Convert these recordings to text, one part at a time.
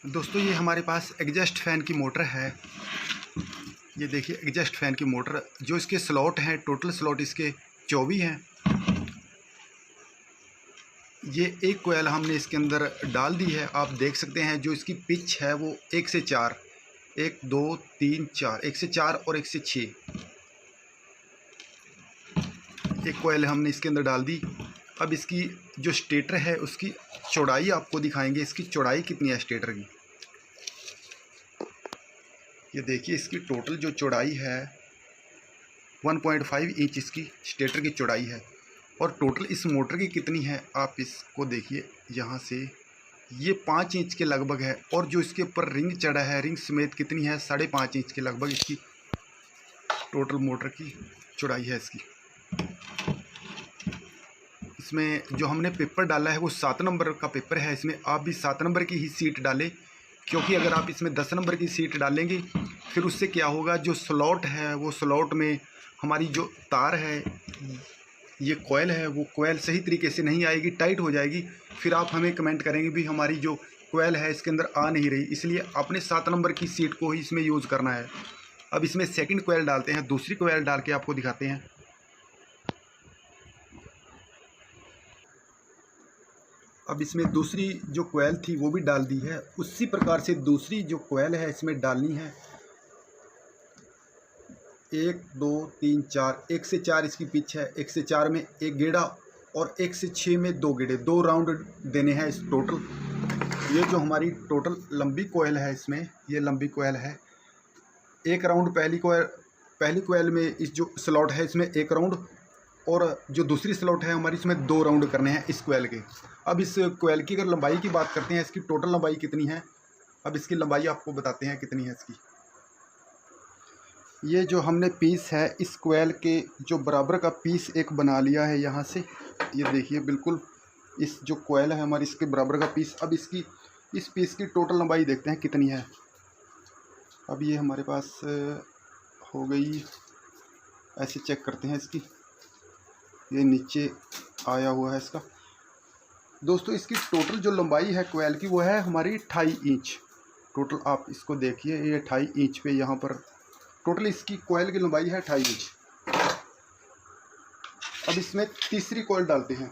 दोस्तों ये हमारे पास एग्जॉस्ट फैन की मोटर है। ये देखिए एग्जॉस्ट फैन की मोटर, जो इसके स्लॉट हैं, टोटल स्लॉट इसके 24 हैं। ये एक कोयल हमने इसके अंदर डाल दी है। आप देख सकते हैं जो इसकी पिच है वो 1 से 4, 1 2 3 4, 1 से 4 और 1 से 6, एक कोयल हमने इसके अंदर डाल दी। अब इसकी जो स्टेटर है उसकी चौड़ाई आपको दिखाएंगे, इसकी चौड़ाई कितनी है स्टेटर की। ये देखिए इसकी टोटल जो चौड़ाई है 1.5 इंच इसकी स्टेटर की चौड़ाई है। और टोटल इस मोटर की कितनी है आप इसको देखिए, यहाँ से ये 5 इंच के लगभग है। और जो इसके ऊपर रिंग चढ़ा है, रिंग समेत कितनी है, 5.5 इंच के लगभग इसकी टोटल मोटर की चौड़ाई है इसकी। इसमें जो हमने पेपर डाला है वो 7 नंबर का पेपर है। इसमें आप भी 7 नंबर की ही सीट डालें, क्योंकि अगर आप इसमें 10 नंबर की सीट डालेंगे फिर उससे क्या होगा, जो स्लॉट है वो स्लॉट में हमारी जो तार है, ये कोयल है, वो कोयल सही तरीके से नहीं आएगी, टाइट हो जाएगी। फिर आप हमें कमेंट करेंगे भी हमारी जो कोयल है इसके अंदर आ नहीं रही। इसलिए आपने 7 नंबर की सीट को ही इसमें यूज़ करना है। अब इसमें सेकंड कोयल डालते हैं, दूसरी कोयल डाल के आपको दिखाते हैं। अब इसमें दूसरी जो कोयल थी वो भी डाल दी है। उसी प्रकार से दूसरी जो कोयल है इसमें डालनी है। 1 2 3 4, 1 से 4 इसकी पिच है। 1 से 4 में एक गेड़ा और 1 से 6 में 2 गेड़े, 2 राउंड देने हैं इस टोटल। ये जो हमारी टोटल लंबी कोयल है, इसमें ये लंबी कोयल है। एक राउंड पहली कोयल में इस जो स्लॉट है इसमें 1 राउंड, और जो दूसरी स्लॉट है हमारी इसमें 2 राउंड करने हैं इस कोयल के। अब इस कोयल की अगर लंबाई की बात करते हैं, इसकी टोटल लंबाई कितनी है, अब इसकी लंबाई आपको बताते हैं कितनी है इसकी। ये जो हमने पीस है इस कोयल के जो बराबर का पीस एक बना लिया है यहाँ से। ये देखिए बिल्कुल इस जो कोयल है हमारी, इसके बराबर का पीस। अब इसकी इस पीस की टोटल लंबाई देखते हैं कितनी है। अब ये हमारे पास हो गई, ऐसे चेक करते हैं इसकी। ये नीचे आया हुआ है इसका। दोस्तों इसकी टोटल जो लंबाई है कोयल की वो है हमारी 28 इंच टोटल। आप इसको देखिए, ये 28 इंच पे यहाँ पर टोटल इसकी कोयल की लंबाई है 28 इंच। अब इसमें तीसरी कोयल डालते हैं।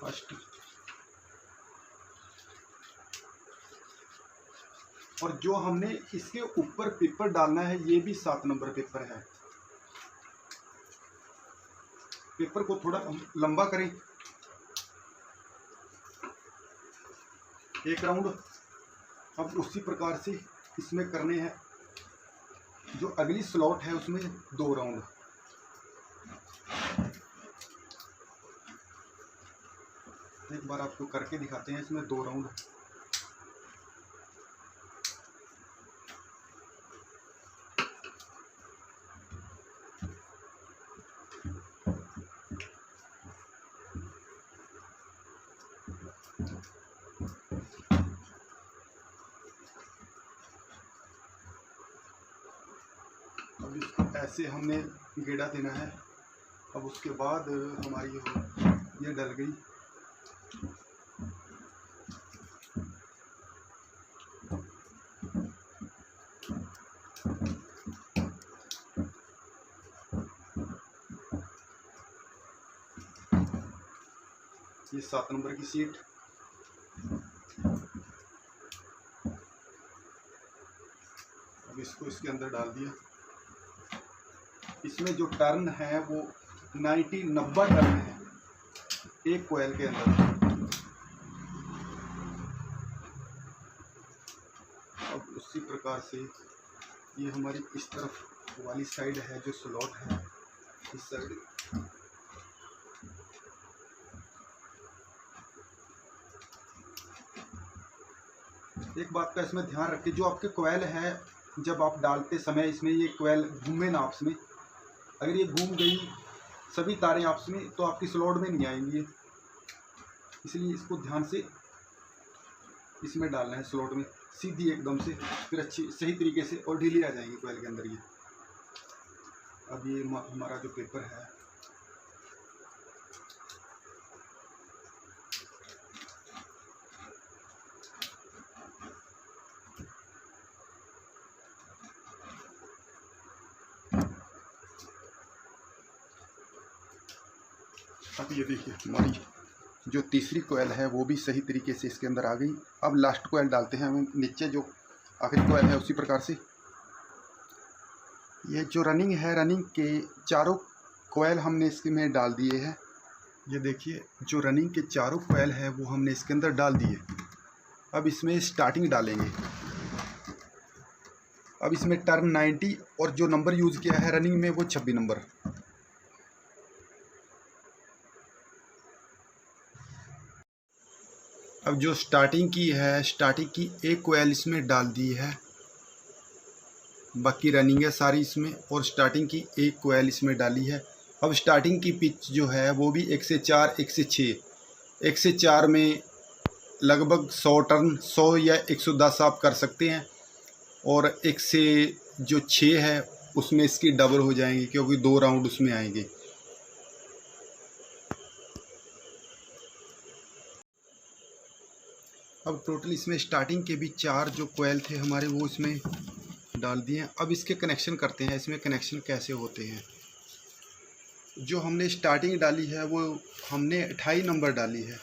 फर्स्ट और जो हमने इसके ऊपर पेपर डालना है ये भी 7 नंबर पेपर है। पेपर को थोड़ा लंबा करें, 1 राउंड। अब उसी प्रकार से इसमें करने हैं, जो अगली स्लॉट है उसमें 2 राउंड। एक बार आपको करके दिखाते हैं, इसमें 2 राउंड। अब इसको ऐसे हमने गेड़ा देना है। अब उसके बाद हमारी ये डल गई। ये 7 नंबर की सीट। अब इसको इसके अंदर डाल दिया। इसमें जो टर्न है वो 90 टर्न है एक कोयल के अंदर। अब उसी प्रकार से ये हमारी इस तरफ वाली साइड है जो स्लॉट है, इस साइड एक बात का इसमें ध्यान रखें, जो आपके कोयल है जब आप डालते समय इसमें ये कोयल घूमे ना आपस में। अगर ये घूम गई सभी तारें आपस में तो आपकी स्लॉट में नहीं आएंगी, इसलिए इसको ध्यान से इसमें डालना है स्लॉट में सीधी एकदम से, फिर अच्छी सही तरीके से और ढीली आ जाएंगी कोयल के अंदर ये। अब ये हमारा जो पेपर है अब ये देखिए हमारी जो तीसरी कोयल है वो भी सही तरीके से इसके अंदर आ गई। अब लास्ट कोयल डालते हैं हम नीचे, जो आखिरी कोयल है उसी प्रकार से। ये जो रनिंग है, रनिंग के चारों कोयल हमने इसमें डाल दिए हैं। ये देखिए जो रनिंग के चारों कोयल है वो हमने इसके अंदर डाल दिए। अब इसमें स्टार्टिंग डालेंगे। अब इसमें टर्न 90 और जो नंबर यूज़ किया है रनिंग में वो 26 नंबर। अब जो स्टार्टिंग की है, स्टार्टिंग की एक कोयल इसमें डाल दी है, बाकी रनिंग है सारी इसमें, और स्टार्टिंग की एक कोयल इसमें डाली है। अब स्टार्टिंग की पिच जो है वो भी 1 से 4, 1 से 6, 1 से 4 में लगभग 100 टर्न, 100 या 110 आप कर सकते हैं, और 1 से जो 6 है उसमें इसकी डबल हो जाएंगी क्योंकि 2 राउंड उसमें आएंगे। अब टोटल इसमें स्टार्टिंग के भी 4 जो कोयल थे हमारे वो इसमें डाल दिए हैं। अब इसके कनेक्शन करते हैं, इसमें कनेक्शन कैसे होते हैं। जो हमने स्टार्टिंग डाली है वो हमने 28 नंबर डाली है।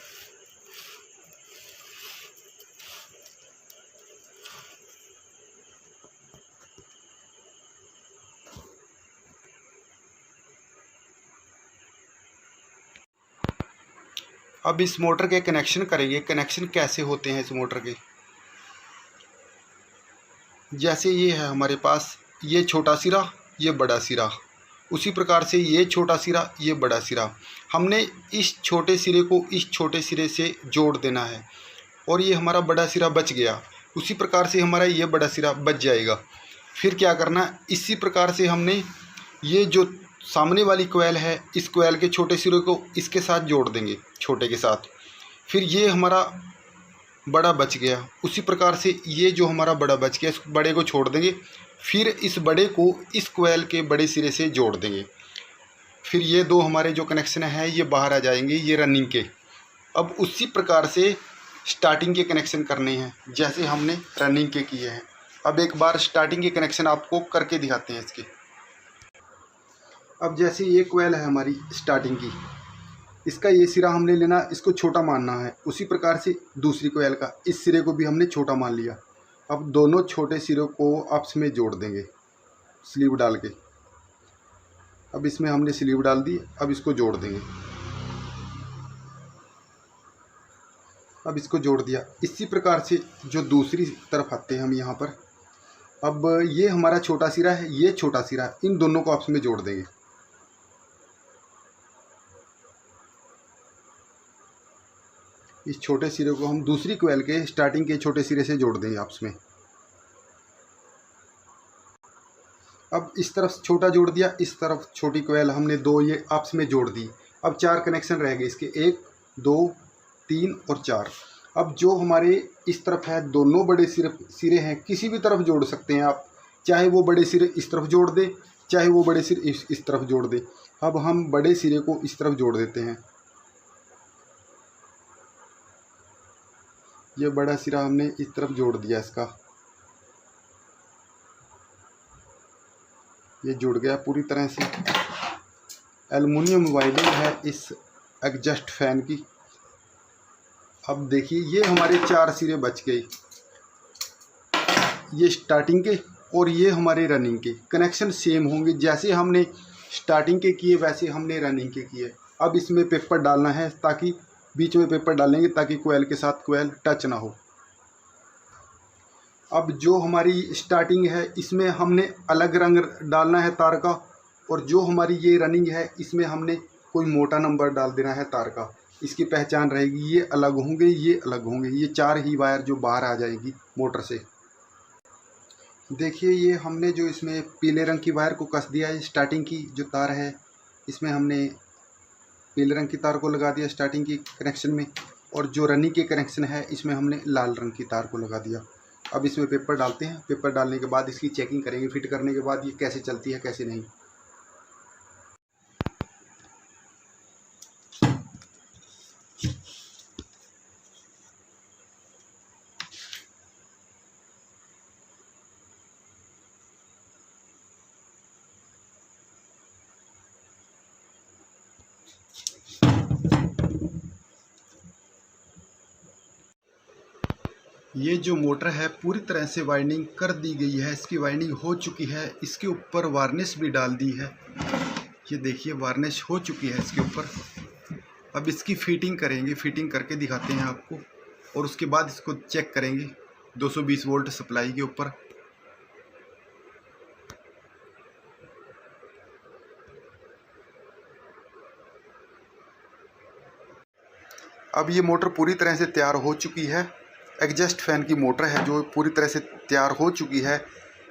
अब इस मोटर के कनेक्शन करेंगे। कनेक्शन कैसे होते हैं इस मोटर के, जैसे ये है हमारे पास, ये छोटा सिरा, ये बड़ा सिरा, उसी प्रकार से ये छोटा सिरा, ये बड़ा सिरा। हमने इस छोटे सिरे को इस छोटे सिरे से जोड़ देना है और ये हमारा बड़ा सिरा बच गया। उसी प्रकार से हमारा ये बड़ा सिरा बच जाएगा। फिर क्या करना है, इसी प्रकार से हमने ये जो सामने वाली कोयल है, इस कोयल के छोटे सिरे को इसके साथ जोड़ देंगे, छोटे के साथ। फिर ये हमारा बड़ा बच गया। उसी प्रकार से ये जो हमारा बड़ा बच गया, इस बड़े को छोड़ देंगे। फिर इस बड़े को इस कोयल के बड़े सिरे से जोड़ देंगे। फिर ये 2 हमारे जो कनेक्शन है ये बाहर आ जाएंगे, ये रनिंग के। अब उसी प्रकार से स्टार्टिंग के कनेक्शन करने हैं जैसे हमने रनिंग के किए हैं। अब एक बार स्टार्टिंग के कनेक्शन आपको करके दिखाते हैं इसके। अब जैसे ये कोयल है हमारी स्टार्टिंग की, इसका ये सिरा हमने लेना, इसको छोटा मानना है। उसी प्रकार से दूसरी कोयल का इस सिरे को भी हमने छोटा मान लिया। अब दोनों छोटे सिरों को आपस में जोड़ देंगे स्लीव डाल के। अब इसमें हमने स्लीव डाल दी, अब इसको जोड़ देंगे। अब इसको जोड़ दिया। इसी प्रकार से जो दूसरी तरफ आते हैं हम यहाँ पर, अब ये हमारा छोटा सिरा है, ये छोटा सिरा है, इन दोनों को आपस में जोड़ देंगे। इस छोटे सिरे को हम दूसरी कोयल के स्टार्टिंग के छोटे सिरे से जोड़ देंगे आपस में। अब इस तरफ छोटा जोड़ दिया, इस तरफ छोटी कोयल हमने 2 ये आपस में जोड़ दी। अब 4 कनेक्शन रह गए इसके, 1, 2, 3 और 4। अब जो हमारे इस तरफ है, दोनों बड़े सिरे हैं, किसी भी तरफ जोड़ सकते हैं आप, चाहे वो बड़े सिरे इस तरफ जोड़ दे, चाहे वो बड़े सिरे इस तरफ जोड़ दे। अब हम बड़े सिरे को इस तरफ जोड़ देते हैं। ये बड़ा सिरा हमने इस तरफ जोड़ दिया इसका, ये जुड़ गया पूरी तरह से। एल्युमिनियम वाइंडिंग है इस एग्जॉस्ट फैन की। अब देखिए ये हमारे 4 सिरे बच गए, ये स्टार्टिंग के और ये हमारे रनिंग के। कनेक्शन सेम होंगे, जैसे हमने स्टार्टिंग के किए वैसे हमने रनिंग के किए। अब इसमें पेपर डालना है, ताकि बीच में पेपर डालेंगे ताकि कोयल के साथ कोयल टच ना हो। अब जो हमारी स्टार्टिंग है इसमें हमने अलग रंग डालना है तार का, और जो हमारी ये रनिंग है इसमें हमने कोई मोटा नंबर डाल देना है तार का। इसकी पहचान रहेगी, ये अलग होंगे, ये अलग होंगे। ये 4 ही वायर जो बाहर आ जाएगी मोटर से। देखिए ये हमने जो इसमें पीले रंग की वायर को कस दिया है, स्टार्टिंग की जो तार है इसमें हमने पीले रंग की तार को लगा दिया स्टार्टिंग की कनेक्शन में, और जो रनिंग के कनेक्शन है इसमें हमने लाल रंग की तार को लगा दिया। अब इसमें पेपर डालते हैं। पेपर डालने के बाद इसकी चेकिंग करेंगे, फिट करने के बाद ये कैसे चलती है कैसे नहीं। ये जो मोटर है पूरी तरह से वाइंडिंग कर दी गई है, इसकी वाइंडिंग हो चुकी है। इसके ऊपर वार्निश भी डाल दी है, ये देखिए वार्निश हो चुकी है इसके ऊपर। अब इसकी फिटिंग करेंगे, फिटिंग करके दिखाते हैं आपको, और उसके बाद इसको चेक करेंगे 220 वोल्ट सप्लाई के ऊपर। अब ये मोटर पूरी तरह से तैयार हो चुकी है। एग्जॉस्ट फैन की मोटर है जो पूरी तरह से तैयार हो चुकी है।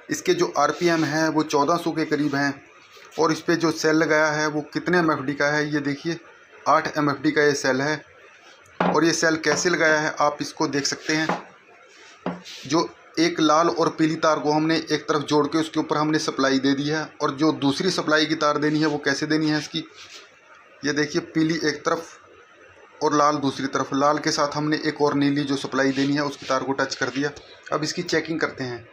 इसके जो आरपीएम है वो 1400 के करीब हैं, और इस पर जो सेल लगाया है वो कितने एमएफडी का है, ये देखिए 8 एमएफडी का ये सेल है। और ये सेल कैसे लगाया है आप इसको देख सकते हैं। जो एक लाल और पीली तार को हमने एक तरफ जोड़ के उसके ऊपर हमने सप्लाई दे दी है, और जो दूसरी सप्लाई की तार देनी है वो कैसे देनी है इसकी, ये देखिए पीली एक तरफ और लाल दूसरी तरफ। लाल के साथ हमने एक और नीली जो सप्लाई देनी है उसकी तार को टच कर दिया। अब इसकी चेकिंग करते हैं।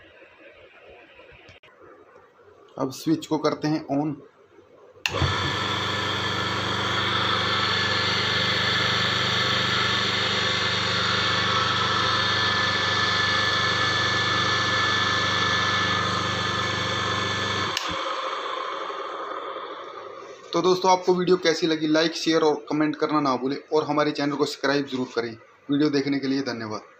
अब स्विच को करते हैं ऑन। तो दोस्तों आपको वीडियो कैसी लगी, लाइक शेयर और कमेंट करना ना भूलें, और हमारे चैनल को सब्सक्राइब जरूर करें। वीडियो देखने के लिए धन्यवाद।